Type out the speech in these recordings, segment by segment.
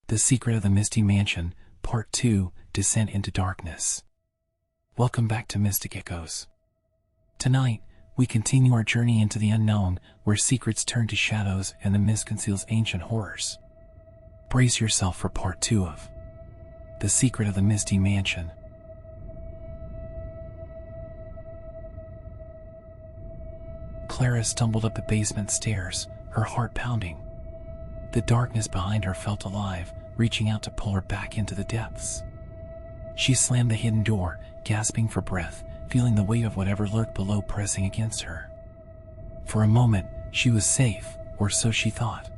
The Secret of the Misty Mansion, Part 2, Descent into Darkness. Welcome back to Mystic Echoes. Tonight, we continue our journey into the unknown, where secrets turn to shadows and the mist conceals ancient horrors. Brace yourself for Part 2 of The Secret of the Misty Mansion. Klara stumbled up the basement stairs, her heart pounding. The darkness behind her felt alive, reaching out to pull her back into the depths. She slammed the hidden door, gasping for breath, feeling the weight of whatever lurked below pressing against her. For a moment, she was safe, or so she thought.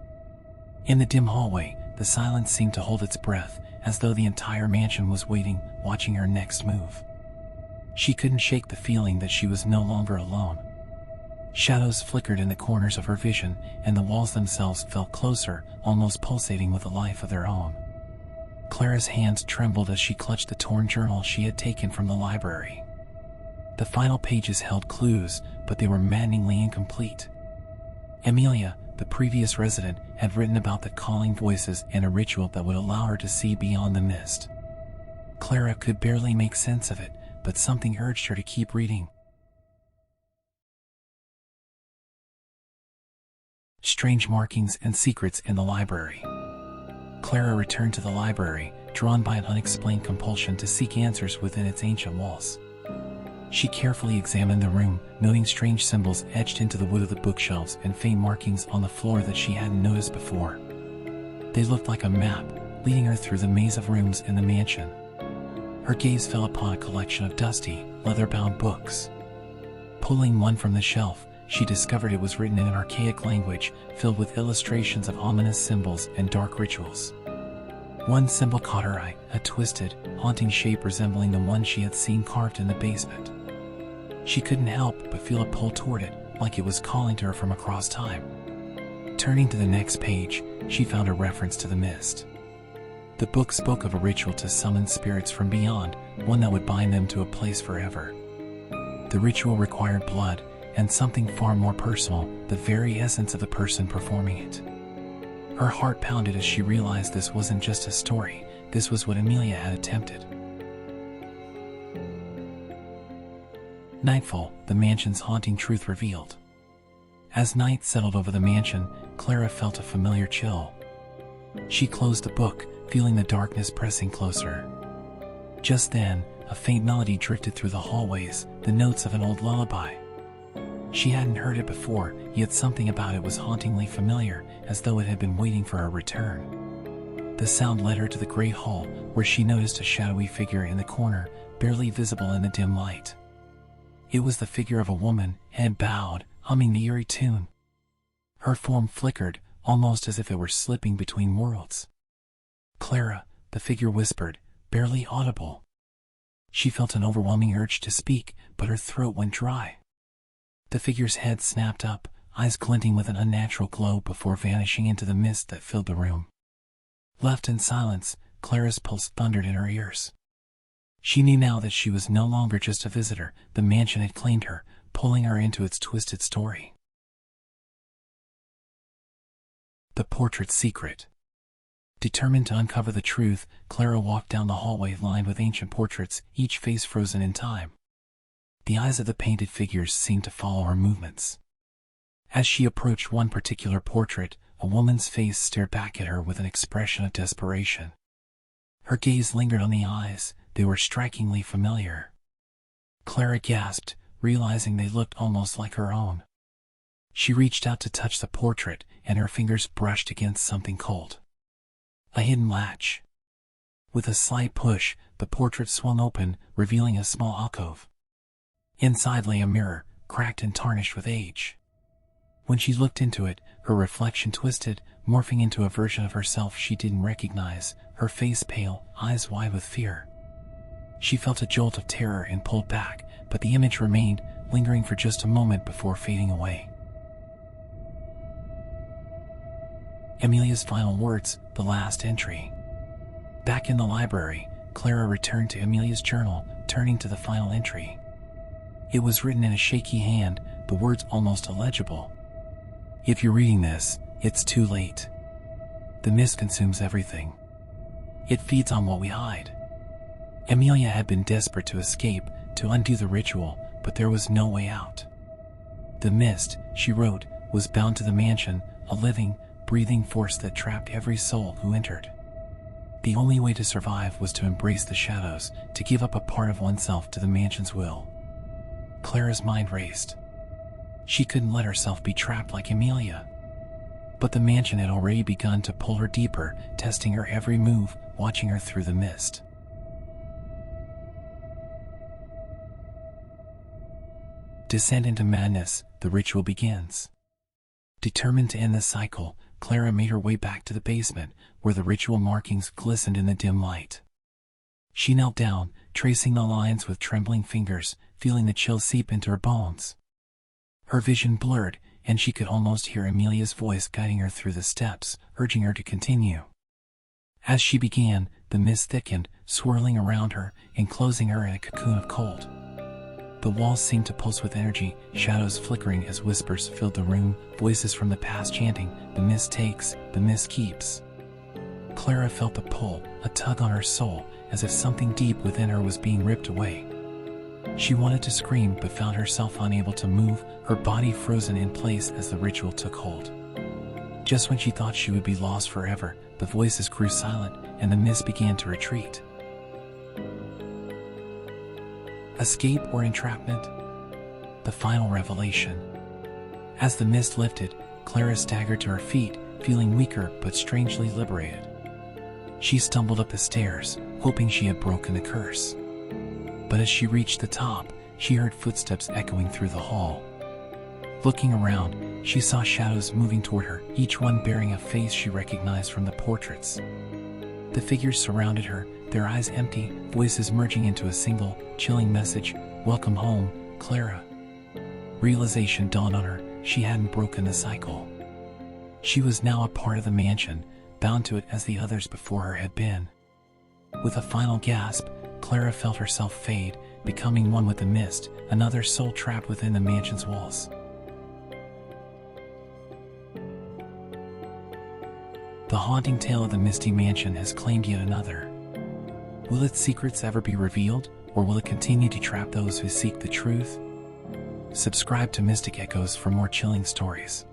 In the dim hallway, the silence seemed to hold its breath, as though the entire mansion was waiting, watching her next move. She couldn't shake the feeling that she was no longer alone. Shadows flickered in the corners of her vision, and the walls themselves felt closer, almost pulsating with a life of their own. Klara's hands trembled as she clutched the torn journal she had taken from the library. The final pages held clues, but they were maddeningly incomplete. Amelia, the previous resident, had written about the calling voices and a ritual that would allow her to see beyond the mist. Klara could barely make sense of it, but something urged her to keep reading. Strange markings and secrets in the library. Klara returned to the library, drawn by an unexplained compulsion to seek answers within its ancient walls. She carefully examined the room, noting strange symbols etched into the wood of the bookshelves and faint markings on the floor that she hadn't noticed before. They looked like a map, leading her through the maze of rooms in the mansion. Her gaze fell upon a collection of dusty, leather-bound books. Pulling one from the shelf, she discovered it was written in an archaic language filled with illustrations of ominous symbols and dark rituals. One symbol caught her eye, a twisted, haunting shape resembling the one she had seen carved in the basement. She couldn't help but feel a pull toward it, like it was calling to her from across time. Turning to the next page, she found a reference to the mist. The book spoke of a ritual to summon spirits from beyond, one that would bind them to a place forever. The ritual required blood, and something far more personal, the very essence of the person performing it. Her heart pounded as she realized this wasn't just a story, this was what Amelia had attempted. Nightfall, the mansion's haunting truth revealed. As night settled over the mansion, Klara felt a familiar chill. She closed the book, feeling the darkness pressing closer. Just then, a faint melody drifted through the hallways, the notes of an old lullaby. She hadn't heard it before, yet something about it was hauntingly familiar, as though it had been waiting for her return. The sound led her to the great hall, where she noticed a shadowy figure in the corner, barely visible in the dim light. It was the figure of a woman, head bowed, humming the eerie tune. Her form flickered, almost as if it were slipping between worlds. "Klara," the figure whispered, barely audible. She felt an overwhelming urge to speak, but her throat went dry. The figure's head snapped up, eyes glinting with an unnatural glow before vanishing into the mist that filled the room. Left in silence, Klara's pulse thundered in her ears. She knew now that she was no longer just a visitor, the mansion had claimed her, pulling her into its twisted story. The portrait's secret. Determined to uncover the truth, Klara walked down the hallway lined with ancient portraits, each face frozen in time. The eyes of the painted figures seemed to follow her movements. As she approached one particular portrait, a woman's face stared back at her with an expression of desperation. Her gaze lingered on the eyes, they were strikingly familiar. Klara gasped, realizing they looked almost like her own. She reached out to touch the portrait, and her fingers brushed against something cold. A hidden latch. With a slight push, the portrait swung open, revealing a small alcove. Inside lay a mirror, cracked and tarnished with age. When she looked into it, her reflection twisted, morphing into a version of herself she didn't recognize, her face pale, eyes wide with fear. She felt a jolt of terror and pulled back, but the image remained, lingering for just a moment before fading away. Amelia's final words, the last entry. Back in the library, Klara returned to Amelia's journal, turning to the final entry. It was written in a shaky hand, the words almost illegible. "If you're reading this, it's too late. The mist consumes everything. It feeds on what we hide. Amelia had been desperate to escape, to undo the ritual, but there was no way out. The mist, she wrote, was bound to the mansion, a living, breathing force that trapped every soul who entered. The only way to survive was to embrace the shadows, to give up a part of oneself to the mansion's will. Klara's mind raced. She couldn't let herself be trapped like Amelia. But the mansion had already begun to pull her deeper, testing her every move, watching her through the mist. Descent into madness, the ritual begins. Determined to end the cycle, Klara made her way back to the basement, where the ritual markings glistened in the dim light. She knelt down, tracing the lines with trembling fingers, feeling the chill seep into her bones. Her vision blurred, and she could almost hear Amelia's voice guiding her through the steps, urging her to continue. As she began, the mist thickened, swirling around her, enclosing her in a cocoon of cold. The walls seemed to pulse with energy, shadows flickering as whispers filled the room, voices from the past chanting, "The mist takes, the mist keeps." Klara felt a pull, a tug on her soul, as if something deep within her was being ripped away. She wanted to scream but found herself unable to move, her body frozen in place as the ritual took hold. Just when she thought she would be lost forever, the voices grew silent and the mist began to retreat. Escape or entrapment? The final revelation. As the mist lifted, Klara staggered to her feet, feeling weaker but strangely liberated. She stumbled up the stairs, hoping she had broken the curse. But as she reached the top, she heard footsteps echoing through the hall. Looking around, she saw shadows moving toward her, each one bearing a face she recognized from the portraits. The figures surrounded her, their eyes empty, voices merging into a single, chilling message, "Welcome home, Klara." Realization dawned on her, she hadn't broken the cycle. She was now a part of the mansion, bound to it as the others before her had been. With a final gasp, Klara felt herself fade, becoming one with the mist, another soul trapped within the mansion's walls. The haunting tale of the Misty Mansion has claimed yet another. Will its secrets ever be revealed, or will it continue to trap those who seek the truth? Subscribe to Mystic Echoes for more chilling stories.